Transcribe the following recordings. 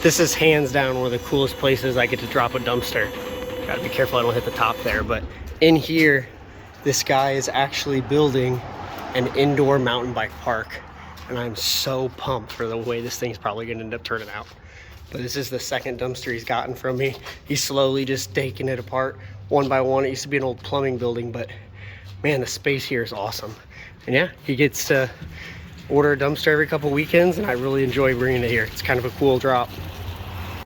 This is hands down one of the coolest places I get to drop a dumpster. Gotta be careful I don't hit the top there, but in here, this guy is actually building an indoor mountain bike park. And I'm so pumped for the way this thing's probably gonna end up turning out. But this is the second dumpster he's gotten from me. He's slowly just taking it apart one by one. It used to be an old plumbing building, but man, the space here is awesome. And yeah, he gets to order a dumpster every couple weekends, and I really enjoy bringing it here. It's kind of a cool drop.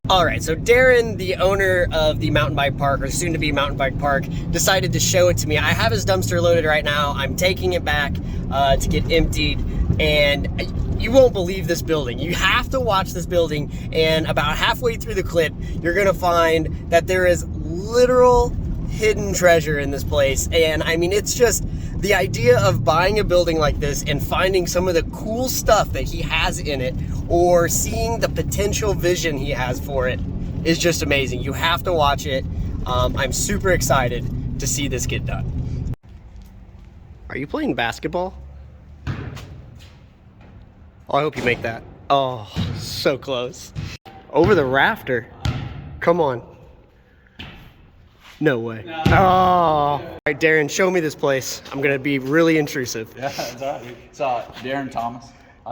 All right, so Darin, the owner of the mountain bike park, or soon to be mountain bike park, decided to show it to me. I have his dumpster loaded right now. I'm taking it back to get emptied, and you won't believe this building. You have to watch this building, and about halfway through the clip, you're gonna find that there is literal hidden treasure in this place. And I mean, it's just the idea of buying a building like this and finding some of the cool stuff that he has in it, or seeing the potential vision he has for it, is just amazing. You have to watch it. I'm super excited to see this get done. Are you playing basketball? Oh, I hope you make that. Oh, so close. Over the rafter. Come on. No way. No. Oh. All right, Darin, show me this place. I'm gonna be really intrusive. Yeah, it's all right. It's Darin Thomas.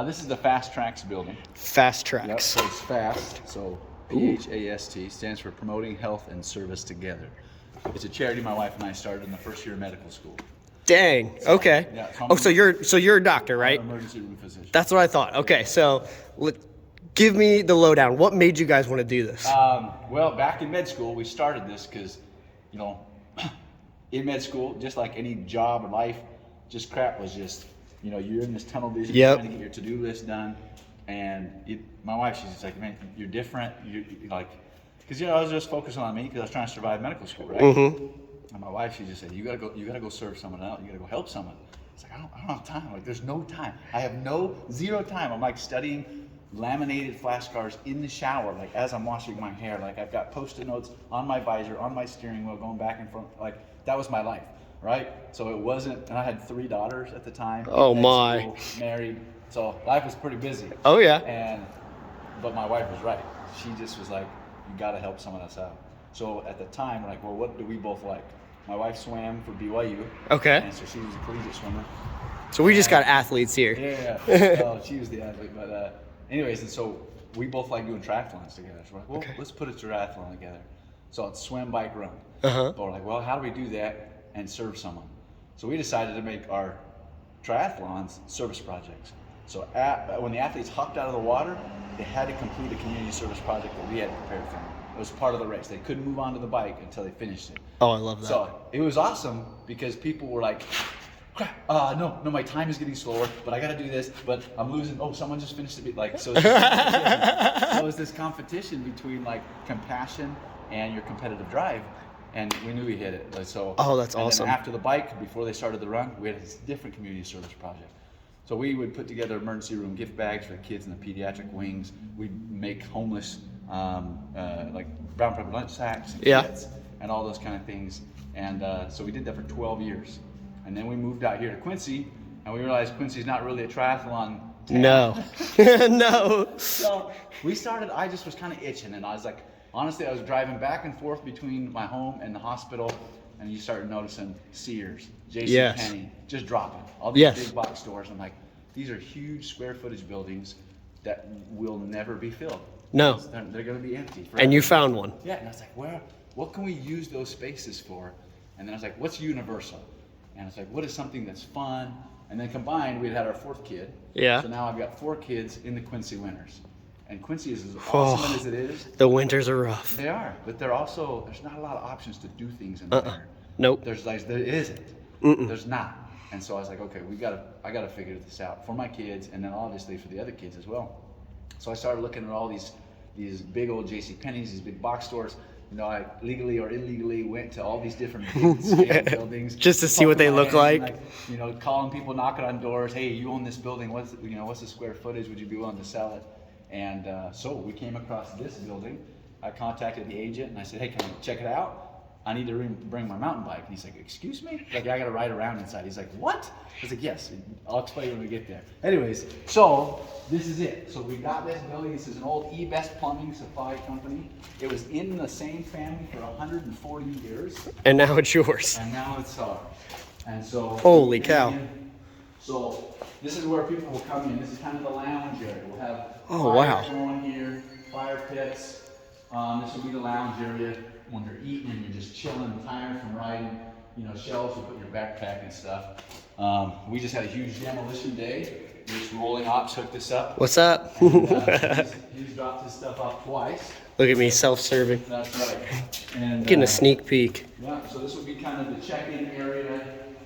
This is the Fast Tracks building. Fast Tracks. Yep, so it's FAST, so PHAST, stands for Promoting Health and Service Together. It's a charity my wife and I started in the first year of medical school. Dang, okay. Yeah, oh, so you're a doctor, right? I'm an emergency room physician. That's what I thought. Okay, so give me the lowdown. What made you guys want to do this? Well, back in med school, we started this because, you know, in med school, just like any job or life, just crap was just, you know, you're in this tunnel vision trying to get your to-do list done. And my wife, she's just like, man, you're different. You're like, because, you know, I was just focusing on me because I was trying to survive medical school, right? Mm-hmm. And my wife, she just said, you gotta go serve someone else. You gotta go help someone. It's like, I don't have time. Like, there's no time. I have zero time. I'm like studying laminated flashcards in the shower, like as I'm washing my hair. Like, I've got Post-it notes on my visor, on my steering wheel, going back and forth. Like, that was my life, right? So it wasn't, and I had 3 daughters at the time. Oh my. School, married. So life was pretty busy. Oh yeah. But my wife was right. She just was like, you gotta help someone else out. So at the time, we're like, well, what do we both like? My wife swam for BYU. Okay. And so she was a collegiate swimmer. So we just got athletes here. Yeah. Oh, she was the athlete. But anyways, and so we both like doing triathlons together. So we're like, well, let's put a triathlon together. So it's swim, bike, run. But we're like, well, how do we do that and serve someone? So we decided to make our triathlons service projects. So when the athletes hopped out of the water, they had to complete a community service project that we had prepared for them. It was part of the race. They couldn't move on to the bike until they finished it. Oh, I love that. So it was awesome because people were like, crap, no, my time is getting slower, but I got to do this, but I'm losing. Oh, someone just finished it. Like, so it was this competition between like compassion and your competitive drive. And we knew we hit it. So, oh, that's awesome. Then after the bike, before they started the run, we had this different community service project. So we would put together emergency room gift bags for the kids in the pediatric wings. We'd make homeless like brown paper lunch sacks and kits and all those kind of things. And so we did that for 12 years. And then we moved out here to Quincy, and we realized Quincy's not really a triathlon town. No. No. So we started, I just was kind of itching, and I was like, honestly, I was driving back and forth between my home and the hospital, and you started noticing Sears, JCPenney, just dropping. All these big box stores. I'm like, these are huge square footage buildings that will never be filled. No. They're going to be empty forever. And you found one. Yeah, and I was like, what can we use those spaces for? And then I was like, what's universal? And I was like, what is something that's fun? And then combined, we had our 4th kid. Yeah. So now I've got 4 kids in the Quincy winters. And Quincy is as awesome as it is. The winters are rough. They are, but they're also, there's not a lot of options to do things in the winter. Nope. There isn't. There's not. And so I was like, okay, I gotta figure this out for my kids, and then obviously for the other kids as well. So I started looking at all these big old JCPenney's, these big box stores. You know, I legally or illegally went to all these different big buildings just to see what they look like. You know, calling people, knocking on doors. Hey, you own this building? What's the square footage? Would you be willing to sell it? And so we came across this building. I contacted the agent and I said, hey, can I check it out? I need to bring my mountain bike. And he's like, excuse me? Like, I got to ride around inside. He's like, what? I was like, yes, I'll explain when we get there. Anyways, so this is it. So we got this building. This is an old eBest Plumbing Supply Company. It was in the same family for 140 years. And now it's yours. And now it's ours. And so. Holy cow. So this is where people will come in. This is kind of the lounge area. We'll have wow. going here, fire pits. This will be the lounge area when you're eating and you're just chilling, tired from riding. You know, shelves to put your backpack and stuff. We just had a huge demolition day. This rolling ops hooked this up. What's up? And, he's dropped his stuff off twice. Look at me, self-serving. That's right. And Getting a sneak peek. yeah, so this will be kind of the check-in area,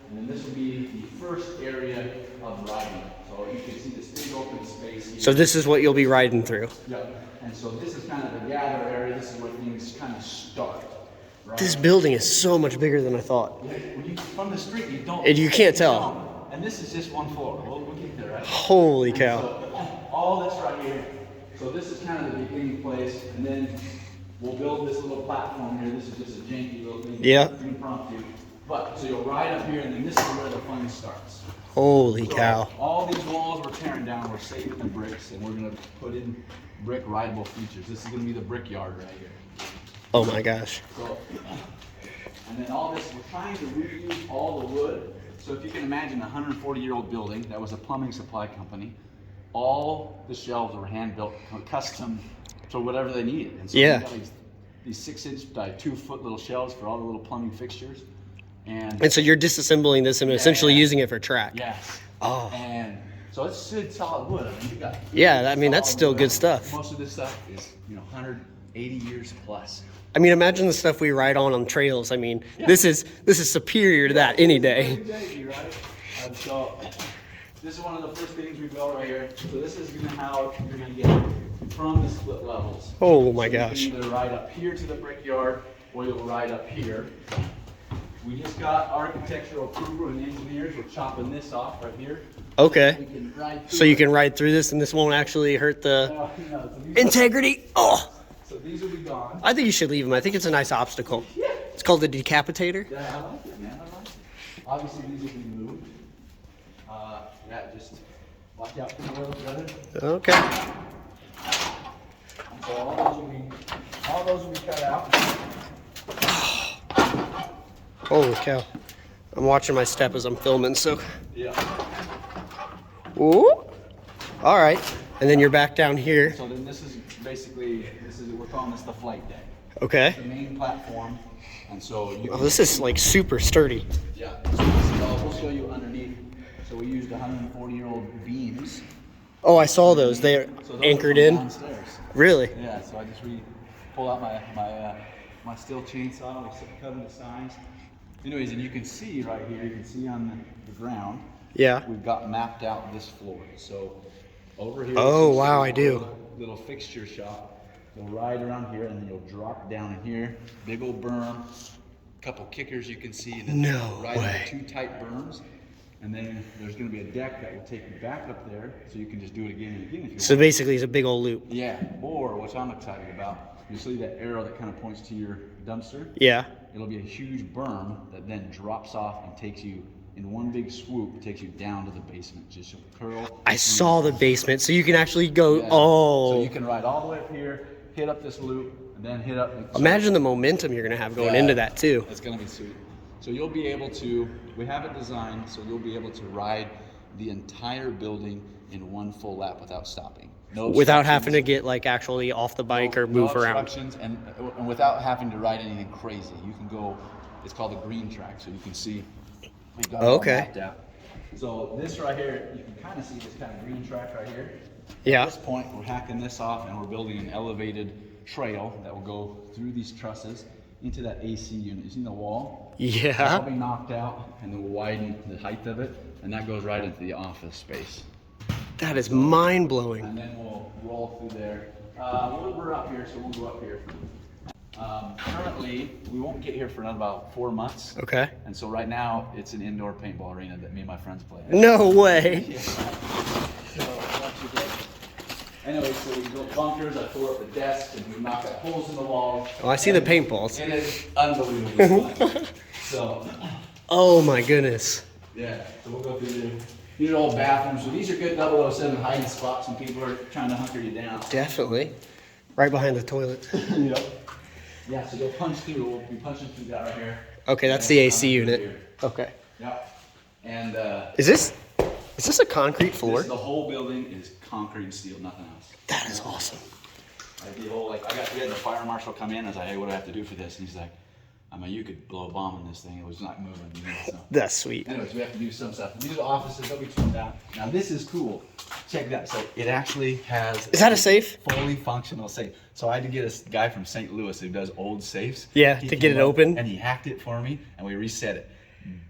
and then this will be the first area of riding. So you can see this big open space here. So this is what you'll be riding through. Yep. And so this is kind of the gather area. This is where things kind of start. Right? This building is so much bigger than I thought. Yeah, when you from the street, you don't. And you can't tell. And this is just one floor. We'll get there, right? Holy cow. So, all this right here. So this is kind of the beginning place, and then we'll build this little platform here. This is just a janky little thing. Yeah. Impromptu. But so you'll ride up here, and then this is where the fun starts. Holy So cow. all these walls we're tearing down. We're saving the bricks, and we're gonna put in brick rideable features. This is gonna be the brick yard right here. Oh my gosh. So, and then all this, we're trying to reuse all the wood. So if you can imagine a 140-year-old building that was a plumbing supply company, all the shelves were hand-built, custom to whatever they needed. And so Yeah. we got these 6-inch by 2-foot little shelves for all the little plumbing fixtures. And so you're disassembling this and essentially using it for track. Yes. Oh. And so it's good solid wood. I mean, you got Yeah, I mean, that's solid still wood. good stuff. Most of this stuff is, 180 years plus. I mean, imagine the stuff we ride on trails. I mean, this is superior to that any day. Exactly, right? And so this is one of the first things we built right here. So this is how you're going to get from the split levels. Oh my So gosh. you can either ride up here to the brickyard, or you'll ride up here. We just got architectural approval and engineers. We're chopping this off right here. Okay. We can ride through So you it. can ride through this and this won't actually hurt the No, so these integrity. Oh, so these will be gone. I think you should leave them. I think it's a nice obstacle. It's called the decapitator. Yeah, I like it, man. I like it. Obviously, these will be moved. Yeah, just watch out for the wheels, brother. Okay. And so all those will be cut out. Holy cow. I'm watching my step as I'm filming, so. Yeah. Ooh. All right. And then you're back down here. So then this is basically, we're calling this the flight deck. Okay. The main platform. And so you Oh, this is like super sturdy. yeah. So this is all, we'll show you underneath. So we used 140-year-old beams. Oh, I saw those. They're So those anchored are from in. downstairs. Really? Yeah, so I just pull out my steel chainsaw, we cut the signs. Anyways, and you can see right here, you can see on the ground, Yeah. we've got mapped out this floor. So over here. Oh, this is wow, a I do. Little fixture shop. You'll ride around here and then you'll drop down in here. Big old berm, couple kickers you can see. And then No you'll ride way. into 2 tight berms. And then there's going to be a deck that will take you back up there, so you can just do it again and again if you So want. basically it's a big old loop. Yeah, or which I'm excited about, you see that arrow that kind of points to your dumpster? Yeah. It'll be a huge berm that then drops off and takes you in one big swoop, takes you down to the basement. Just curl. I saw the basement, so you can actually go, Yeah. So oh. you can ride all the way up here, hit up this loop, and then hit up. Imagine the momentum you're going to have going Yeah. into that too. It's going to be sweet. So you'll be able to, we have it designed so you'll be able to ride the entire building in one full lap without stopping. No Without having to obstructions. get like actually off the bike or No move around. obstructions, and without having to ride anything crazy. You can go, it's called the green track, so you can see we've got it all Okay. mapped out. So this right here, you can kind of see this kind of green track right here. Yeah. At this point, we're hacking this off and we're building an elevated trail that will go through these trusses into that AC unit. You see the wall? That'll Yeah. be knocked out, and then we'll widen the height of it, and that goes right into the office space. That is mind blowing. And then we'll roll through there. We're up here, so we'll go up here. Currently, we won't get here for another about 4 months. Okay. And so right now, it's an indoor paintball arena that me and my friends play. No way. Yeah. So, Anyway, so we built bunkers, I tore up the desk, and we knocked out holes in the wall. Oh, I see the paintballs. It is unbelievably fun. So, Oh my goodness. yeah, so we'll go through there. These are old bathrooms, so these are good 007 hiding spots when people are trying to hunker you down. Definitely. Right behind the toilet. Yep. Yeah, so you'll punch through, we'll be punching through that right here. Okay, that's the AC unit. Here. Okay. Yep. And Is this a concrete floor? the whole building is concrete and steel, nothing else. That is awesome. Like the whole, like, we had the fire marshal come in, I was like, hey, what do I have to do for this? And he's like, I mean, you could blow a bomb in this thing, it was not moving, you know, so. That's sweet. Anyways, we have to do some stuff. These are the offices, they'll be torn down. Now this is cool. Check that. So it actually has. Is that a safe? Fully functional safe. So I had to get a guy from St. Louis who does old safes. Yeah, He to get came it up open. And he hacked it for me, and we reset it.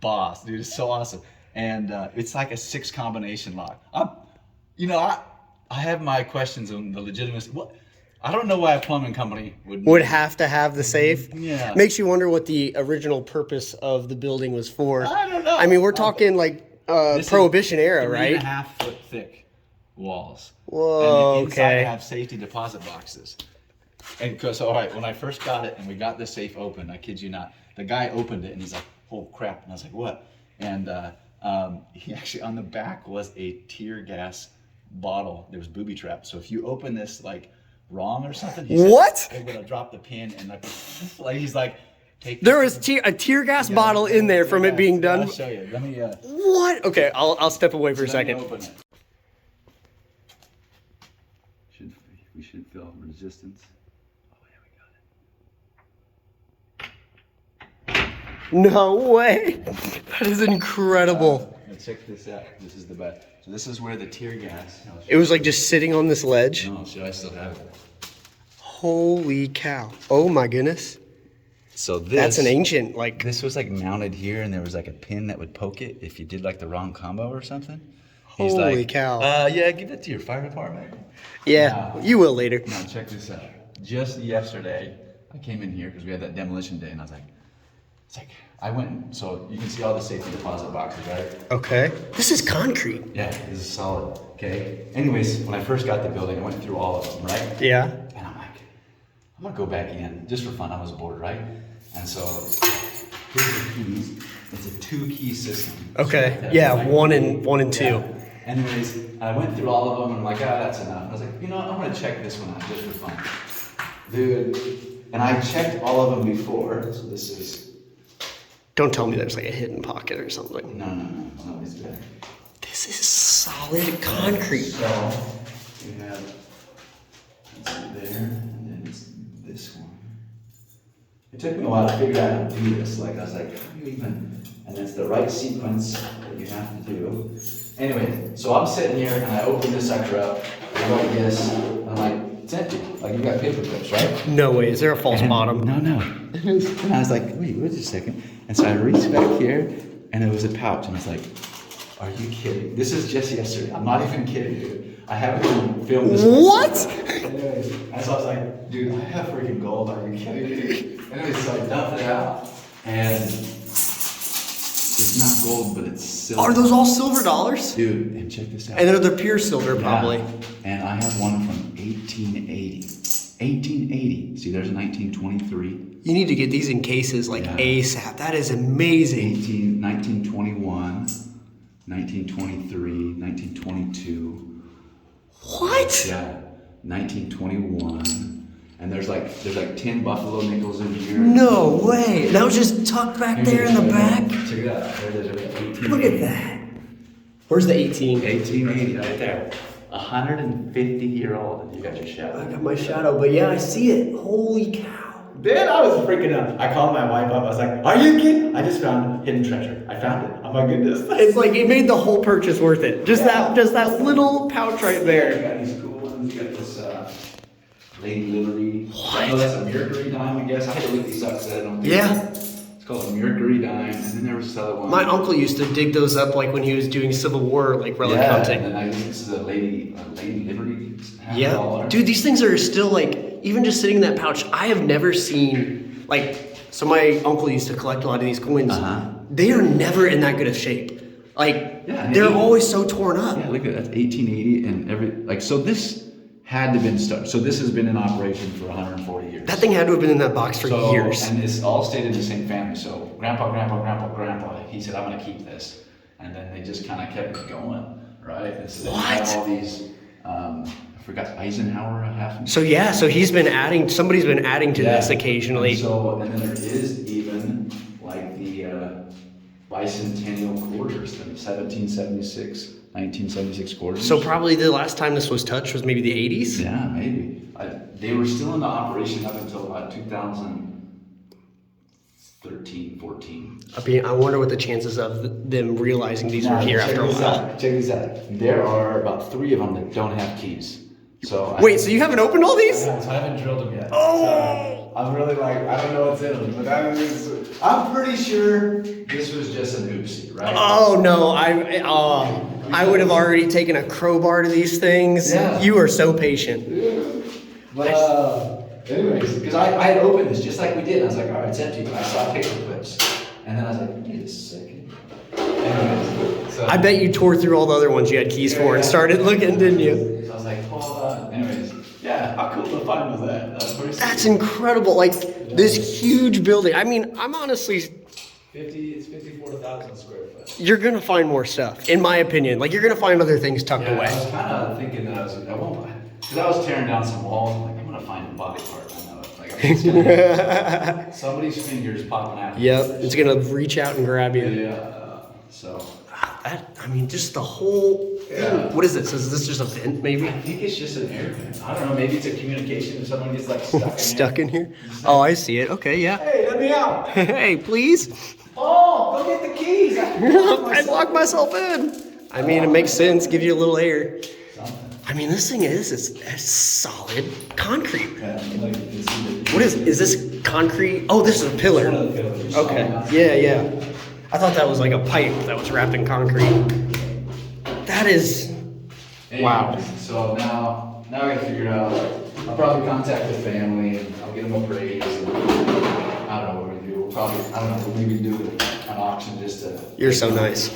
Boss, dude, it's so awesome. And it's like a 6 combination lock. I have my questions on the legitimacy. What? I don't know why a plumbing company Would have to have the safe. Yeah. Makes you wonder what the original purpose of the building was for. I don't know. I mean, we're talking like This Prohibition is era, right? 3.5 foot thick walls. Whoa, And the inside okay. have safety deposit boxes. And because, all right, when I first got it and we got the safe open, I kid you not, the guy opened it and he's like, oh crap. And I was like, what? And he actually, on the back was a tear gas bottle. There was booby trapped. So if you open this like wrong or something, he said, What? I'm gonna drop the pin and like he's like, take There this. was a tear gas bottle in there from it being done. I'll show you. Let me. What? Okay, I'll step away for a Let me second. open it. We should feel resistance. Oh yeah, we got it. No way. That is incredible. Now check this out. This is the best. So this is where the tear gas. It was like just sitting on this ledge. No, should I still have it? Holy cow. Oh my goodness. So this. That's an ancient, like, This was like mounted here, and there was like a pin that would poke it if you did like the wrong combo or something. He's Holy like, cow. Yeah, give that to your fire department. yeah, you will later. Now check this out. Just yesterday, I came in here because we had that demolition day, and I was like, I went. So you can see all the safety deposit boxes, right? Okay. This is concrete. Yeah, this is solid. Okay. Anyways, when I first got the building, I went through all of them, right? Yeah. And I'm like, I'm gonna go back in just for fun. I was bored, right? And so here's the keys. It's a 2-key system. Okay. Yeah, Like, 1 and 2. yeah. Anyways, I went through all of them and I'm like, that's enough. And I was like, you know what? I'm gonna check this one out just for fun. Dude, and I checked all of them before. So this is. Don't tell me there's like a hidden pocket or something. No, it's good. This is solid concrete. So we have that's there, and then it's this one. It took me a while to figure out how to do this. Like I was like, how do you even? And it's the right sequence that you have to do. Anyway, so I'm sitting here and I open this sucker up. I go like this. And I'm like, it's empty. Like you've got paper clips, right? No way. Is there a false bottom? No. And I was like, wait a second. And so I reached back here, and it was a pouch, and I was like, are you kidding? This is just yesterday. I'm not even kidding, dude. I haven't even filmed this. What? Anyways, and so I was like, dude, I have freaking gold. Are you kidding me? Anyways, so I dumped it out, and it's not gold, but it's silver. Are those all silver dollars? Dude, and check this out. And they're the pure silver, probably. Yeah. And I have one from 1880. 1880. See, there's 1923. You need to get these in cases like Yeah. ASAP. That is amazing. 1921, 1923, 1922. What? Yeah, 1921. And there's like 10 buffalo nickels in here. No way. That was just tucked back there in the back. Check it out. There it is. 1880. Look at that. Where's the 18? 1880 right there. 150-year-old. You got your shadow. I got my shadow, but yeah, I see it. Holy cow. Then I was freaking out. I called my wife up. I was like, are you kidding? I just found hidden treasure. I found it. Oh my goodness. It's like it made the whole purchase worth it. Just that little pouch right You there. got these cool ones. You got this Lady Liberty. What? Oh, that's a Mercury dime, I guess. I had to look these up because I don't think Yeah. It's called a Mercury dime. And then there was this other one. My uncle used to dig those up like when he was doing Civil War, like relic And hunting. then this is a Lady Liberty. Yeah. Dude, these things are still like, even just sitting in that pouch, I have never seen, like, so my uncle used to collect a lot of these coins. Uh-huh. They are never in that good of shape. Like, Yeah, they're always so torn up. Yeah, look at that. That's 1880 and so this had to been started. So this has been in operation for 140 years. That thing had to have been in that box for years. And it's all stayed in the same family. So grandpa, he said, I'm gonna keep this. And then they just kind of kept it going, right? And so they have all these, I forgot, Eisenhower half. So yeah, so he's been adding, somebody's been adding to this occasionally. And then there is even like the bicentennial quarters, the 1776, 1976 quarters. So probably the last time this was touched was maybe the 80s? Yeah, maybe. They were still in the operation up until about 2013, 14. I wonder what the chances of them realizing these were here after a while. Check these out. There are about 3 of them that don't have keys. So wait, so you haven't opened all these? So I haven't drilled them yet. Oh! So I'm really like, I don't know what's in them, but I'm pretty sure this was just an oopsie, right? Oh no, I would have already taken a crowbar to these things. Yeah. You are so patient. Yeah. But anyways, because I had opened this just like we did. I was like, all right, it's empty, but I saw paper clips. And then I was like, wait a second. Anyways, so, I bet you tore through all the other ones you had keys for and started looking, didn't you? So I was like, hold on. Anyways, yeah, how cool to find was that? That's incredible. Like this huge building. I mean, I'm honestly. It's 54,000 square foot. You're gonna find more stuff, in my opinion. Like you're gonna find other things tucked away. I was kind of thinking that I won't buy it. Because I was tearing down some walls. I'm like, I'm gonna find a body part. I know it. Like, it's gonna, somebody's fingers popping out. Yep, it's gonna reach out and grab you. Yeah. So. I mean, just the whole. Yeah. What is this? Is this just a vent, maybe? I think it's just an air vent. I don't know. Maybe it's a communication if someone gets like stuck in here. Oh, I see it. Okay, yeah. Hey, let me out. Hey, please. Oh, go get the keys. I locked myself in. I mean, it makes sense. Give you a little air. I mean, this thing is solid concrete. What is this concrete? Oh, this is a pillar. Okay. Yeah. I thought that was like a pipe that was wrapped in concrete. That is. Wow. So now I gotta figure out. I'll probably contact the family and I'll get them appraised. And I don't know what we do. We'll probably, I don't know, we'll maybe do an auction just to. You're so nice.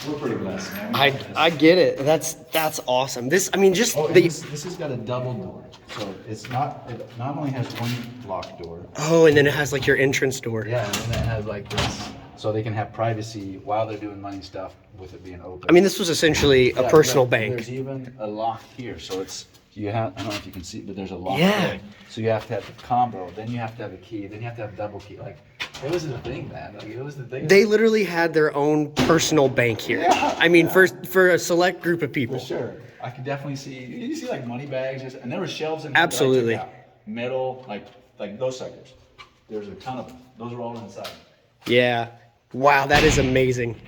We're pretty blessed, man. I get it. That's awesome. This, I mean, just this has got a double door, so it not only has one locked door. Oh, and then it has like your entrance door. Yeah, and then it has like this, so they can have privacy while they're doing money stuff with it being open. I mean, this was essentially a personal bank. There's even a lock here, so it's I don't know if you can see, but there's a lock. Yeah. There. So you have to have the combo, then you have to have a key, then you have to have a double key. Like it was the thing, man. Like it was the thing. They literally had their own personal bank here. Yeah, I mean, for a select group of people. For sure. I could definitely see. You see like money bags, and there were shelves in. Absolutely. That I took out. Metal, like those suckers. There's a ton of them. Those are all inside. Yeah. Wow, that is amazing.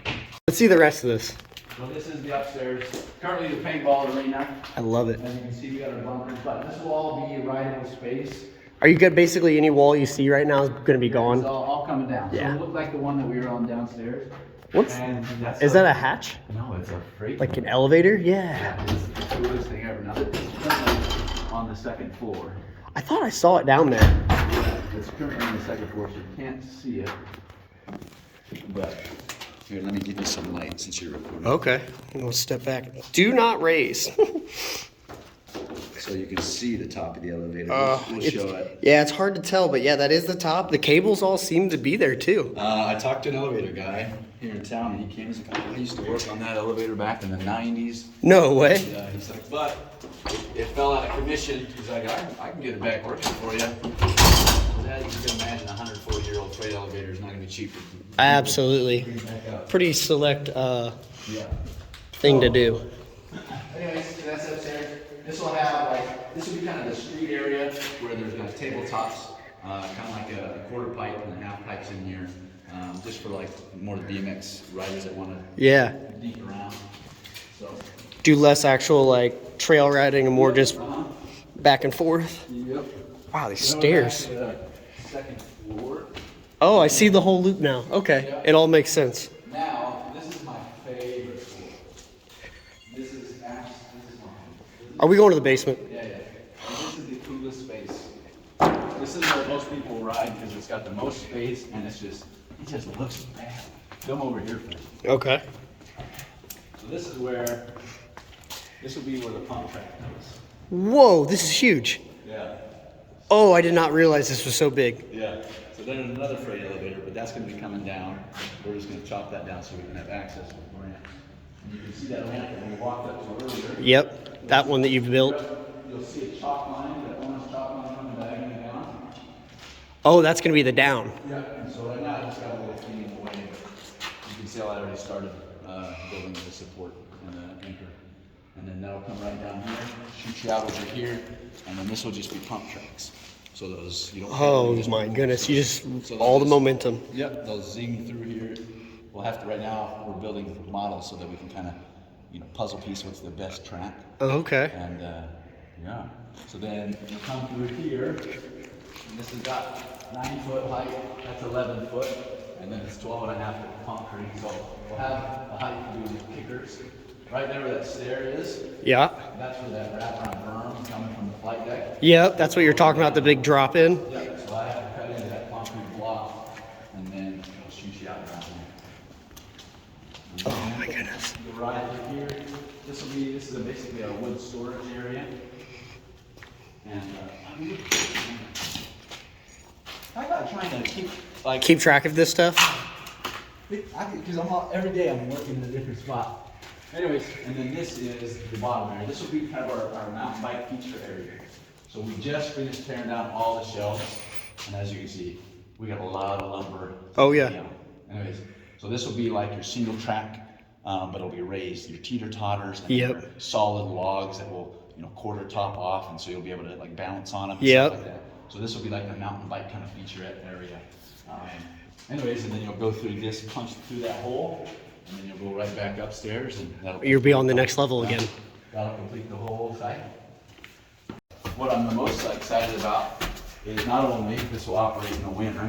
Let's see the rest of this. So this is the upstairs. Currently the paintball arena. I love it. As you can see, we got our bunkers, but this will all be rideable space. Are you good? Basically, any wall you see right now is going to be gone. It's all coming down. Yeah. So it'll look like the one that we were on downstairs. Is that a hatch? No, it's a freight. Like an elevator? Yeah. It's the coolest thing ever. Now this is currently on the second floor. I thought I saw it down there. Yeah, it's currently on the second floor, so you can't see it. But here, let me give you some light since you're recording. Okay. We'll step back. Do not raise. So you can see the top of the elevator. We'll show it. Yeah, it's hard to tell, but yeah, that is the top. The cables all seem to be there too. I talked to an elevator guy here in town, and he came and was like, I used to work on that elevator back in the 90s. No way. He's like, but it fell out of commission. He's like, I can get it back working for you. As you can imagine, a 140-year-old freight elevator is not going to be cheap. Absolutely. Pretty select thing to do. Anyways, that's upstairs. This will have this will be kind of the street area where there's tabletops, kind of like a quarter pipe and a half pipes in here, just for like more the BMX riders that want to deep around. So do less actual like trail riding and more just back and forth. Yep. Wow, these stairs. Second floor. Oh, I see the whole loop now. Okay, it all makes sense. Now, this is my favorite floor. This is my. Are we going to the basement? Yeah. This is the coolest space. This is where most people ride because it's got the most space and it just looks bad. Come over here first. Okay. So this is where This will be where the pump track is. Whoa, this is huge. Yeah. Oh, I did not realize this was so big. Yeah. So then another freight elevator, but that's going to be coming down. We're just going to chop that down so we can have access to the ramp. And you can see that ramp that we walked up to earlier. Yep, that one that you've built. You'll see a chalk line, that orange chalk line coming diagonally down. Oh, that's going to be the down. Yeah. And so right now I just got a little thing in the way. You can see how I already started building the support and the anchor. And then that'll come right down here, shoot you out over here, and then this will just be pump tracks. So those, you don't. Oh my goodness, you just, so all the momentum. Yep, they'll zing through here. We'll have to, right now, we're building models so that we can kind of, puzzle piece what's the best track. Oh, okay. And yeah, so then you come through here, and this has got 9-foot height, that's 11 foot, and then it's 12.5 foot concrete. So we'll have the height to do with kickers. Right there where that stair is. Yeah. That's where that wraparound berm coming from the flight deck. Yep, that's what you're talking about, the big drop in. Yep, so I have to cut into that concrete block and then it'll shoot you out around there. Oh my goodness. The ride through here, this is basically a wood storage area. And I got trying to keep track of this stuff. Because every day I'm working in a different spot. Anyways, and then this is the bottom area. This will be kind of our mountain bike feature area. So we just finished tearing down all the shelves, and as you can see, we got a lot of lumber. Oh yeah. Anyways, so this will be like your single track, but it'll be raised. Your teeter totters and Yep. your solid logs that will, quarter top off, and so you'll be able to like balance on them. And Yep. stuff like that. So this will be like the mountain bike kind of featurette area. Anyways, and then you'll go through this, punch through that hole. And then you'll go right back upstairs, and You'll be on the next level again. That'll complete the whole site. What I'm the most excited about is not only this will operate in the winter,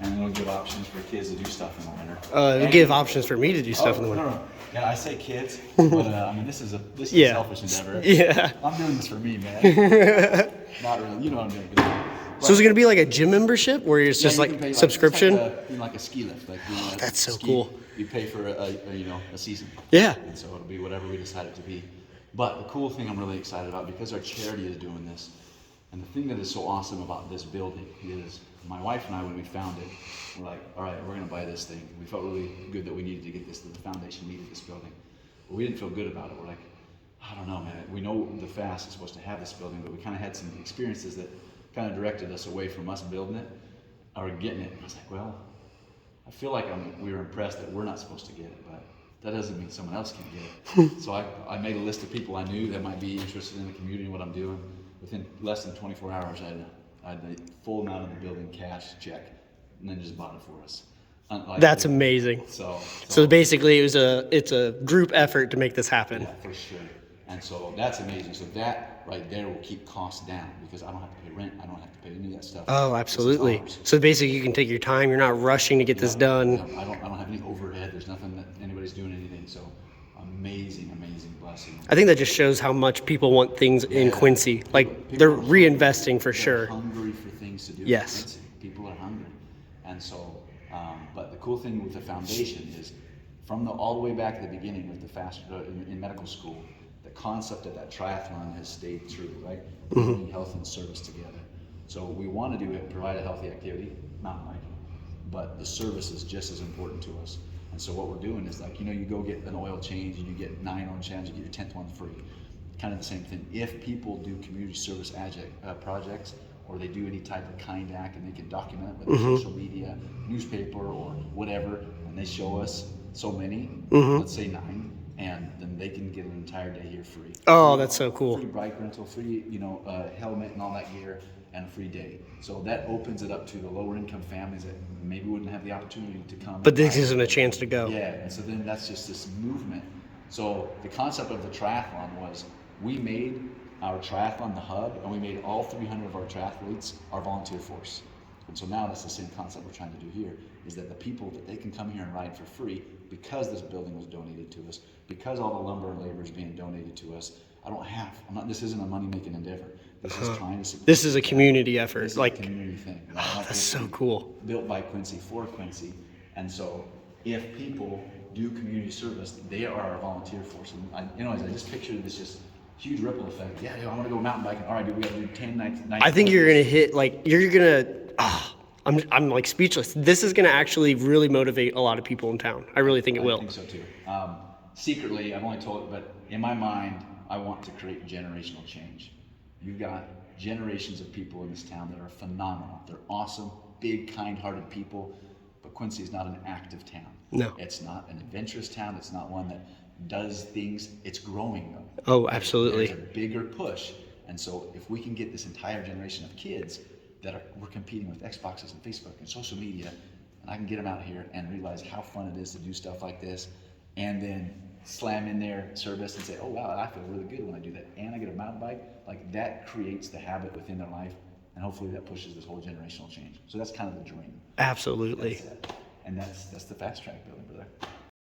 and it'll give options for kids to do stuff in the winter. It'll give options for me to do stuff in the winter. No. Yeah, I say kids, but I mean this is a selfish endeavor. Yeah. I'm doing this for me, man. Not really, you know what I'm doing. So is it going to be like a gym membership where it's just like pay, subscription? It's like a ski lift. That's so cool. You pay for a season. Yeah. And so it'll be whatever we decide it to be. But the cool thing I'm really excited about, because our charity is doing this, and the thing that is so awesome about this building is my wife and I, when we found it, we're like, all right, we're going to buy this thing. We felt really good that we needed to get this, that the foundation needed this building. But we didn't feel good about it. We're like, I don't know, man. We know the FAST is supposed to have this building, but we kind of had some experiences that kind of directed us away from us building it or getting it. And I was like, well, I feel like we were impressed that we're not supposed to get it, but that doesn't mean someone else can't get it. So I made a list of people I knew that might be interested in the community and what I'm doing. Within less than 24 hours, I had the full amount of the building cash check, and then just bought it for us. That's amazing. So basically, it's a group effort to make this happen. Yeah, for sure. And so that's amazing. So that right there will keep costs down because I don't have to pay rent. I don't have to pay any of that stuff. Oh, absolutely. So basically, you can take your time. You're not rushing to get this done. I don't have any overhead. There's nothing that anybody's doing anything. So amazing blessing. I think that just shows how much people want things in Quincy. Like they're reinvesting for sure. Hungry for things to do. Yes. In Quincy. People are hungry, and so. But the cool thing with the foundation is, from all the way back at the beginning with the FAST in medical school, the concept of that triathlon has stayed true, right? Bringing health and service together. So we want to do it, provide a healthy activity, mountain biking, but the service is just as important to us. And so what we're doing is like, you go get an oil change and you get 9 oil changes, you get your 10th one free. Kind of the same thing. If people do community service projects, or they do any type of kind act and they can document it with social media, newspaper, or whatever, and they show us so many, let's say 9, and then they can get an entire day here free. Oh, that's so cool. Free bike rental, free helmet and all that gear, and a free day. So that opens it up to the lower income families that maybe wouldn't have the opportunity to come. But this gives them a chance to go. Yeah, and so then that's just this movement. So the concept of the triathlon was we made our triathlon the hub, and we made all 300 of our triathletes our volunteer force. And so now that's the same concept we're trying to do here, is that the people, that they can come here and ride for free because this building was donated to us, because all the lumber and labor is being donated to us. This isn't a money-making endeavor. This is trying to support. This is a community effort. This is a community thing. That's so cool. Built by Quincy for Quincy. And so if people do community service, they are our volunteer force. And I just pictured this just huge ripple effect. Yeah, I want to go mountain biking. All right, dude, we got to do 10 nights. I think you're gonna hit, like, you're gonna. I'm like speechless. This is gonna actually really motivate a lot of people in town. I really think it will. I think so too. Secretly, I've only told it, but in my mind, I want to create generational change. You've got generations of people in this town that are phenomenal. They're awesome, big, kind-hearted people. But Quincy is not an active town. No. It's not an adventurous town. It's not one that does things. It's growing though. Oh, absolutely. There's a bigger push. And so if we can get this entire generation of kids we're competing with Xboxes and Facebook and social media, and I can get them out here and realize how fun it is to do stuff like this, and then slam in their service and say, oh wow, I feel really good when I do that, and I get a mountain bike, like that creates the habit within their life, and hopefully that pushes this whole generational change. So that's kind of the dream. Absolutely. And that's the fast track building, brother.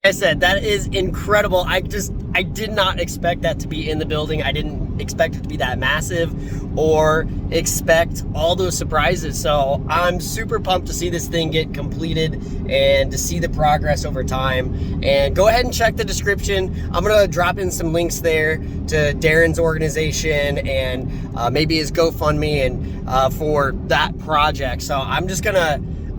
I said, that is incredible. I did not expect that to be in the building. I didn't expect it to be that massive or expect all those surprises. So I'm super pumped to see this thing get completed and to see the progress over time. And go ahead and check the description. I'm gonna drop in some links there to Darin's organization and maybe his GoFundMe and for that project. So I'm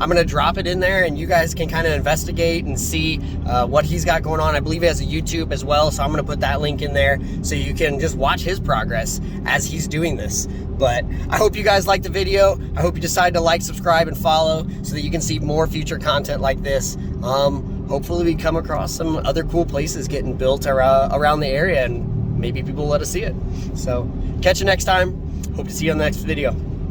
gonna drop it in there, and you guys can kind of investigate and see what he's got going on. I believe he has a YouTube as well, so I'm gonna put that link in there so you can just watch his progress as he's doing this. But I hope you guys liked the video. I hope you decide to like, subscribe, and follow so that you can see more future content like this. Hopefully we come across some other cool places getting built around the area, and maybe people let us see it. So catch you next time. Hope to see you on the next video.